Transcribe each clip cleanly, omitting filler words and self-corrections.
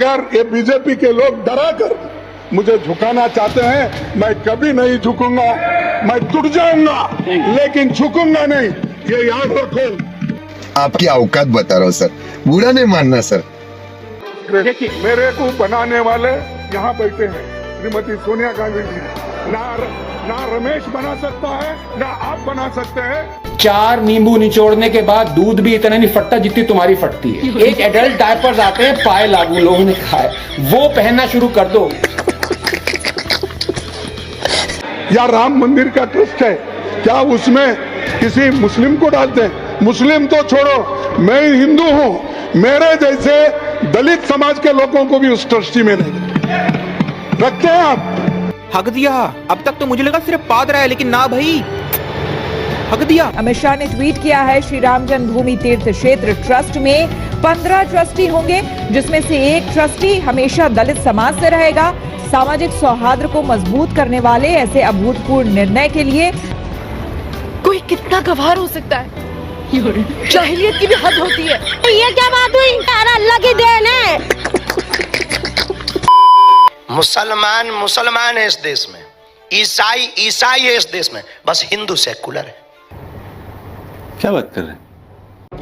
अगर ये बीजेपी के लोग डरा कर मुझे झुकाना चाहते हैं, मैं कभी नहीं झुकूंगा, मैं टूट जाऊंगा लेकिन झुकूंगा नहीं, ये याद रखो। आपकी औकात बता रहा हूँ सर, बुरा नहीं मानना सर। मेरे को बनाने वाले यहाँ बैठे हैं, श्रीमती सोनिया गांधी जी। ना रमेश बना सकता है, ना आप बना सकते हैं। 4 नींबू निचोड़ने के बाद दूध भी इतना नहीं फटता जितनी तुम्हारी फटती है। एक एडल्ट डायपर्स आते हैं, पाए लागू लोगों ने कहा है, वो पहनना शुरू कर दो। या राम मंदिर का ट्रस्ट है, क्या उसमें किसी मुस्लिम को डालते हैं? मुस्लिम तो छोड़ो, मैं हिंदू हूं, मेरे जैसे दलित समाज के लोगों को भी उस ट्रस्टी में नहीं रखते हैं आप। हक दिया। अब तक तो मुझे लगा सिर्फ पाद रहा है, लेकिन ना भाई, हक दिया। अमित शाह ने ट्वीट किया है, श्री राम जन्मभूमि तीर्थ क्षेत्र ट्रस्ट में 15 ट्रस्टी होंगे, जिसमें से एक ट्रस्टी हमेशा दलित समाज से रहेगा। सामाजिक सौहार्द को मजबूत करने वाले ऐसे अभूतपूर्व निर्णय के लिए कोई कितना गवार हो सकता है? जाहिलियत की भी हद होती है। ये क्या बात हुई? अल्लाह की देन है। मुसलमान है इस देश में, ईसाई है इस देश में, बस हिंदू सेकुलर है। क्या बात कर रहे हैं?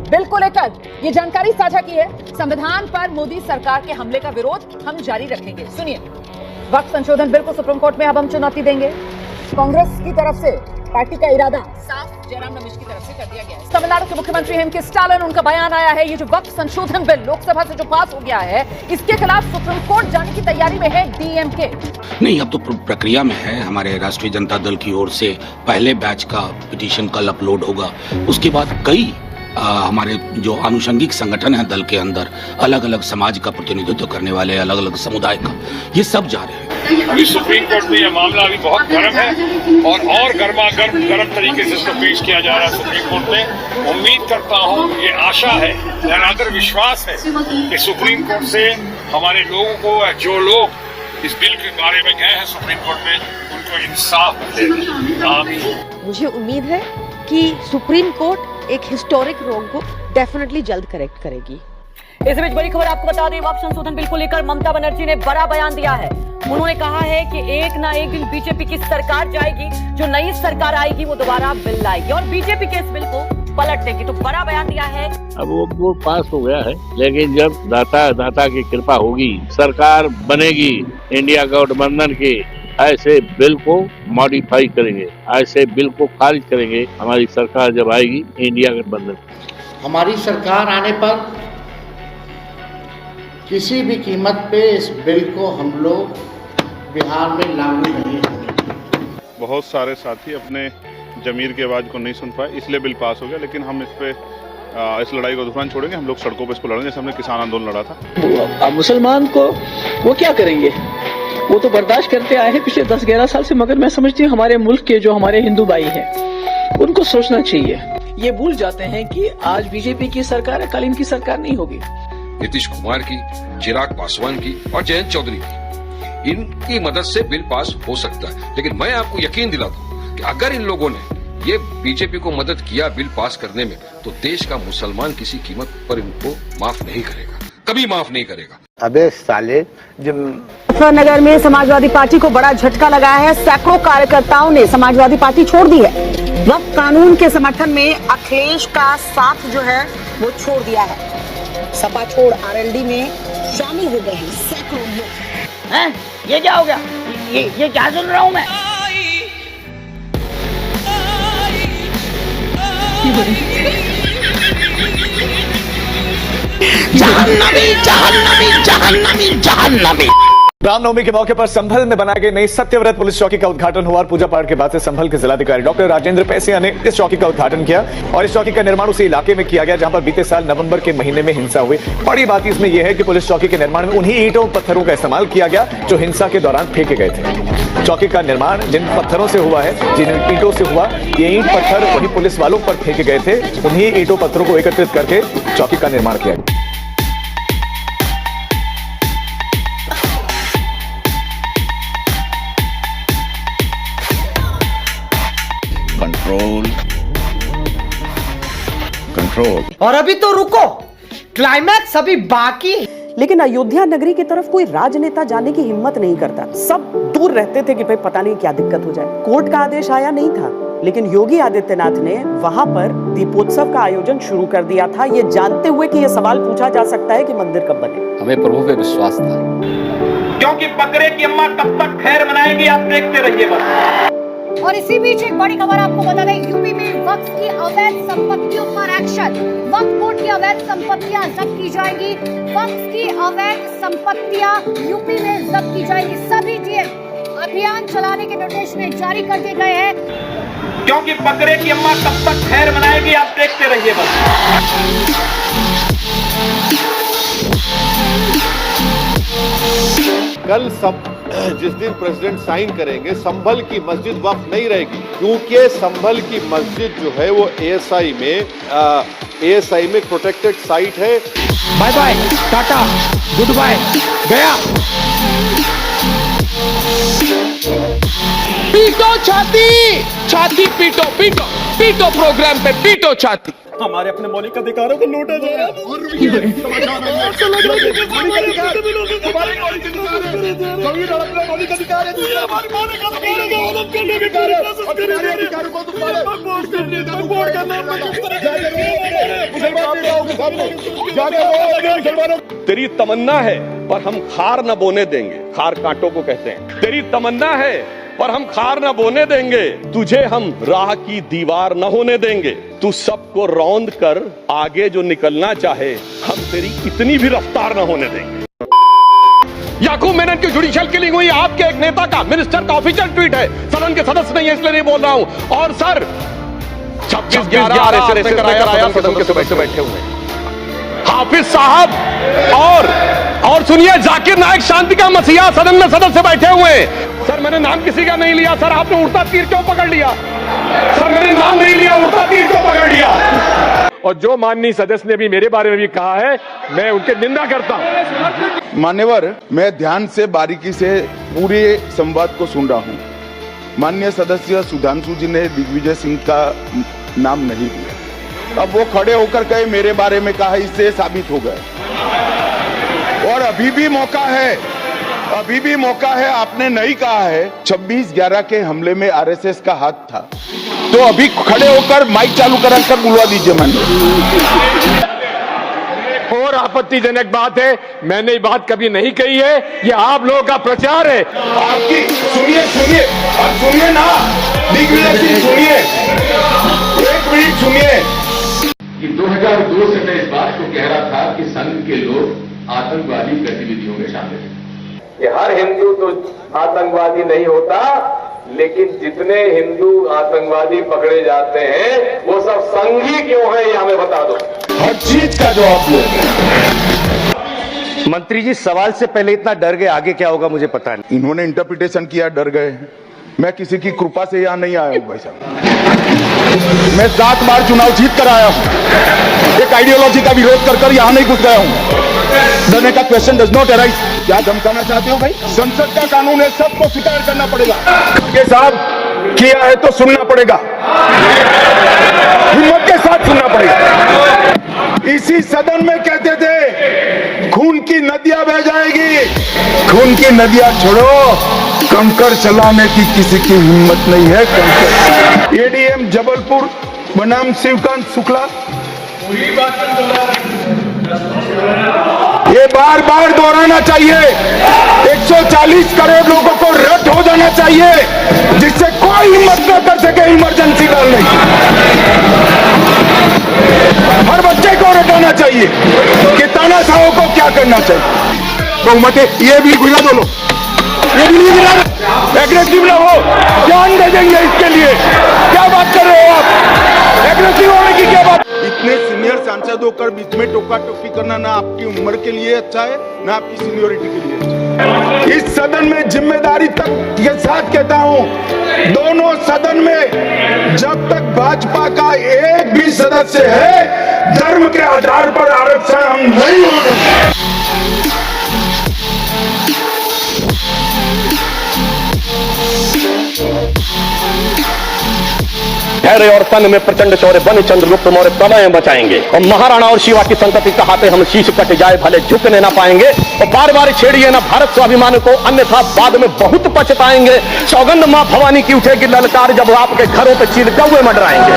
बिल को लेकर ये जानकारी साझा की है। संविधान पर मोदी सरकार के हमले का विरोध हम जारी रखेंगे। सुनिए, वक्त संशोधन बिल को सुप्रीम कोर्ट में अब हम चुनौती देंगे। कांग्रेस की तरफ से पार्टी का इरादा साफ जयराम रमेश की तरफ से कर दिया गया है। तमिलनाडु के मुख्यमंत्री एम के स्टालिन, उनका बयान आया है, ये जो वक्त संशोधन बिल लोकसभा से जो पास हो गया है, इसके खिलाफ सुप्रीम कोर्ट जाने की तैयारी में है डीएमके। नहीं, अब तो प्रक्रिया में है। हमारे राष्ट्रीय जनता दल की ओर से पहले बैच का पिटीशन कल अपलोड होगा। उसके बाद कई हमारे जो आनुषंगिक संगठन है दल के अंदर, अलग अलग समाज का प्रतिनिधित्व करने वाले, अलग अलग समुदाय का, ये सब जा रहे हैं। अभी सुप्रीम कोर्ट में यह मामला अभी बहुत गर्म है और गर्म तरीके से इसको पेश किया जा रहा है सुप्रीम कोर्ट में। उम्मीद करता हूँ, ये आशा है, निरादर विश्वास है कि सुप्रीम कोर्ट से हमारे लोगों को, जो लोग इस बिल के बारे में गए हैं सुप्रीम कोर्ट में, उनको इंसाफ मिलेगा। मुझे उम्मीद है कि सुप्रीम कोर्ट एक हिस्टोरिक रॉन्ग को डेफिनेटली जल्द करेक्ट करेगी। इस बीच बड़ी खबर आपको बता दें, वक्त संशोधन बिल को लेकर ममता बनर्जी ने बड़ा बयान दिया है। उन्होंने कहा है कि एक ना एक दिन बीजेपी की सरकार जाएगी, जो नई सरकार आएगी वो दोबारा बिल लाएगी और बीजेपी के इस बिल को पलट देगी। तो बड़ा बयान दिया है। अब वो पास हो गया है, लेकिन जब दाता की कृपा होगी, सरकार बनेगी इंडिया गठबंधन की, ऐसे बिल को मॉडिफाई करेंगे, ऐसे बिल को खारिज करेंगे। हमारी सरकार जब आएगी इंडिया गठबंधन, हमारी सरकार आने पर किसी भी कीमत पे इस बिल को हम लोग बिहार में लागू नहीं होंगे। बहुत सारे साथी अपने जमीर की आवाज को नहीं सुन पाए, इसलिए बिल पास हो गया, लेकिन हम इस लड़ाई को दुश्मन छोड़ेंगे। हम लोग सड़कों पर इसको लड़ेंगे, जैसे हमने किसान आंदोलन लड़ा था। मुसलमान को वो क्या करेंगे, वो तो बर्दाश्त करते आए हैं पिछले 10-11 साल से, मगर मैं समझती हूँ हमारे मुल्क के जो हमारे हिंदू भाई हैं उनको सोचना चाहिए। ये भूल जाते हैं कि आज बीजेपी की सरकार है, कल इनकी सरकार नहीं होगी। नीतीश कुमार की, चिराग पासवान की और जयंत चौधरी की, इनकी मदद से बिल पास हो सकता है। लेकिन मैं आपको यकीन दिलाता हूँ कि अगर इन लोगों ने ये बीजेपी को मदद किया बिल पास करने में, तो देश का मुसलमान किसी कीमत पर इनको माफ नहीं करेगा, कभी माफ नहीं करेगा। अबे साले, जब मुजफ्फरनगर में समाजवादी पार्टी को बड़ा झटका लगा है। सैकड़ों कार्यकर्ताओं ने समाजवादी पार्टी छोड़ दी है। वक्त कानून के समर्थन में अखिलेश का साथ जो है वो छोड़ दिया है। सपा छोड़ आरएलडी में शामिल हो गए हैं सैकड़ों लोग। हैं? ये क्या हो गया? ये क्या सुन रहा हूँ मैं? जहन्नमी जहन्नमी जहन्नमी जहन्नमी। रामनवमी के मौके पर संभल में बनाए गए नई सत्यव्रत पुलिस चौकी का उद्घाटन हुआ और पूजा पाठ के बाद से संभल के जिलाधिकारी डॉक्टर राजेंद्र पैसिया ने इस चौकी का उद्घाटन किया। और इस चौकी का निर्माण उसी इलाके में किया गया जहां पर बीते साल नवंबर के महीने में हिंसा हुई। बड़ी बात इसमें यह है कि पुलिस चौकी के निर्माण में उन्हीं ईंटों पत्थरों का इस्तेमाल किया गया जो हिंसा के दौरान फेंके गए थे। चौकी का निर्माण जिन पत्थरों से हुआ है, जिन ईंटों से हुआ, ये ईंट पत्थर वही पुलिस वालों पर फेंके गए थे। उन्हीं ईंटों पत्थरों को एकत्रित करके चौकी का निर्माण किया गया। कंट्रोल। और अभी तो रुको, क्लाइमैक्स अभी बाकी। लेकिन अयोध्या नगरी की तरफ कोई राजनेता जाने की हिम्मत नहीं करता। सब दूर रहते थे कि भाई पता नहीं क्या दिक्कत हो जाए। कोर्ट का आदेश आया नहीं था, लेकिन योगी आदित्यनाथ ने वहां पर दीपोत्सव का आयोजन शुरू कर दिया था, ये जानते हुए कि यह सवाल पूछा जा सकता है कि मंदिर कब बने। हमें प्रभु पे विश्वास था, क्योंकि बकरे की अम्मा कब तक खैर मनाएगी आप देखते रहिए बस। और इसी बीच एक बड़ी खबर आपको बता दें, यूपी में वक्फ की अवैध संपत्तियों पर एक्शन। वक्फ बोर्ड की अवैध संपत्तियां जब्त की जाएगी। वक्फ की अवैध संपत्तियां यूपी में जब्त की जाएगी। सभी डीएम अभियान चलाने के निर्देश में जारी कर दिए गए हैं, क्योंकि बकरे की अम्मा कब तक खैर मनाएगी आप देखते रहिए बस। कल जिस दिन प्रेसिडेंट साइन करेंगे संभल की मस्जिद वक्फ नहीं रहेगी, क्योंकि संभल की मस्जिद जो है वो एएसआई में प्रोटेक्टेड साइट है। Bye bye, tata, goodbye, गया। पीटो छाती, छाती पीटो, पीटो, पीटो प्रोग्राम पे पीटो छाती। हमारे अपने मौलिक अधिकारों को लूटा जा रहा है। तेरी तमन्ना है पर हम खार न बोने देंगे, खार कांटों को कहते हैं। तेरी तमन्ना है पर हम खार न बोने देंगे, तुझे हम राह की दीवार न होने देंगे। तू सबको रौंद कर आगे जो निकलना चाहे, हम तेरी इतनी भी रफ्तार न होने देंगे। याकूब मेनन की जुडिशियल किलिंग हुई आपके एक नेता का, मिनिस्टर का ऑफिशियल ट्वीट है, सदन के सदस्य नहीं है इसलिए नहीं बोल रहा हूं। और सर 26/11 कराया सदन के सदस्य बैठे हुए हाफिज साहब और सुनिए जाकिर नायक शांति का मसीहा सदन में सदस्य बैठे हुए। सर मैंने नाम किसी का नहीं लिया, सर आपने उड़ता तीर क्यों पकड़ लिया? सर मैंने नाम नहीं लिया, उड़ता तीर क्यों पकड़ लिया? और जो माननीय सदस्य ने भी मेरे बारे में भी कहा है, मैं उनकी निंदा करता हूं। मान्यवर, मैं ध्यान से बारीकी से पूरे संवाद को सुन रहा हूं। माननीय सदस्य सुधांशु जी ने दिग्विजय सिंह का नाम नहीं लिया, अब वो खड़े होकर कहे मेरे बारे में कहा, इससे साबित हो गए। और अभी भी मौका है, अभी भी मौका है, आपने नहीं कहा है 26/11 के हमले में आरएसएस का हाथ था, तो अभी खड़े होकर माइक चालू कर बुलवा दीजिए। और आपत्तिजनक बात है, मैंने ये बात कभी नहीं कही है, ये आप लोगों का प्रचार है। आपकी सुनिए ना, दिग्विजय सिंह सुनिए, एक मिनट सुनिए। कि 2002 से मैं इस बात को कह रहा था कि संघ के लोग आतंकवादी गतिविधियों में शामिल हैं। कि हर हिंदू तो आतंकवादी नहीं होता, लेकिन जितने हिंदू आतंकवादी पकड़े जाते हैं वो सब संघी क्यों है, ये हमें बता दो। हर चीज का जवाब दो। मंत्री जी सवाल से पहले इतना डर गए, आगे क्या होगा मुझे पता नहीं। इन्होंने इंटरप्रिटेशन किया, डर गए। मैं किसी की कृपा से यहाँ नहीं आया हूँ भाई साहब, मैं 7 बार चुनाव जीत कर आया हूँ, एक आइडियोलॉजी का विरोध कर यहाँ नहीं घुस गया हूँ। डरने का क्वेश्चन डज नॉट अराइज। क्या धमकाना चाहते हो भाई? संसद का कानून है, सबको स्वीकार करना पड़ेगा। के साहब किया है तो सुनना पड़ेगा, हिम्मत के साथ सुनना पड़ेगा। इसी सदन में कहते थे खून की नदियां बह जाएगी, खून की नदियां छोड़ो, कंकड़ चलाने की किसी की हिम्मत नहीं है। कंकड़ एडीएम जबलपुर बनाम शिवकांत शुक्ला, ये बार बार दोहराना चाहिए। 140 करोड़ लोगों को रद्द हो जाना चाहिए, जिससे कोई हिम्मत न कर सके इमरजेंसी डालने की। हर बच्चे को रटाना चाहिए कि तानाशाहों को क्या करना चाहिए। बहुमत ये भी गिरा दो लो, ये भी नहीं गिरा, एग्रेसिव ना हो, जान दे देंगे इसके लिए। क्या बात कर रहे हो आप? एग्रेसिव होने की क्या बात? इतने सीनियर सांसद होकर बीच में टोका टोकी करना ना आपकी उम्र के लिए अच्छा है, ना आपकी सीनियोरिटी के लिए अच्छा है। इस सदन में जिम्मेदारी तक के साथ कहता हूं, दोनों सदन में जब तक भाजपा का एक भी सदस्य है, धर्म के आधार पर आरक्षण हम नहीं होने देंगे। धैर्य और तन में प्रचंड शौर्य बन चंद्रगुप्त मौर्य प्रलय बचाएंगे। और महाराणा और शिवा की संतति कहाते हम शीश कट जाए भले झुकने ना पाएंगे। और बार बार छेड़िए ना भारत स्वाभिमान को, अन्यथा बाद में बहुत पछताएंगे। सौगंध मां भवानी की उठेगी ललकार, जब आपके घरों पे चील कौवे मंडराएंगे।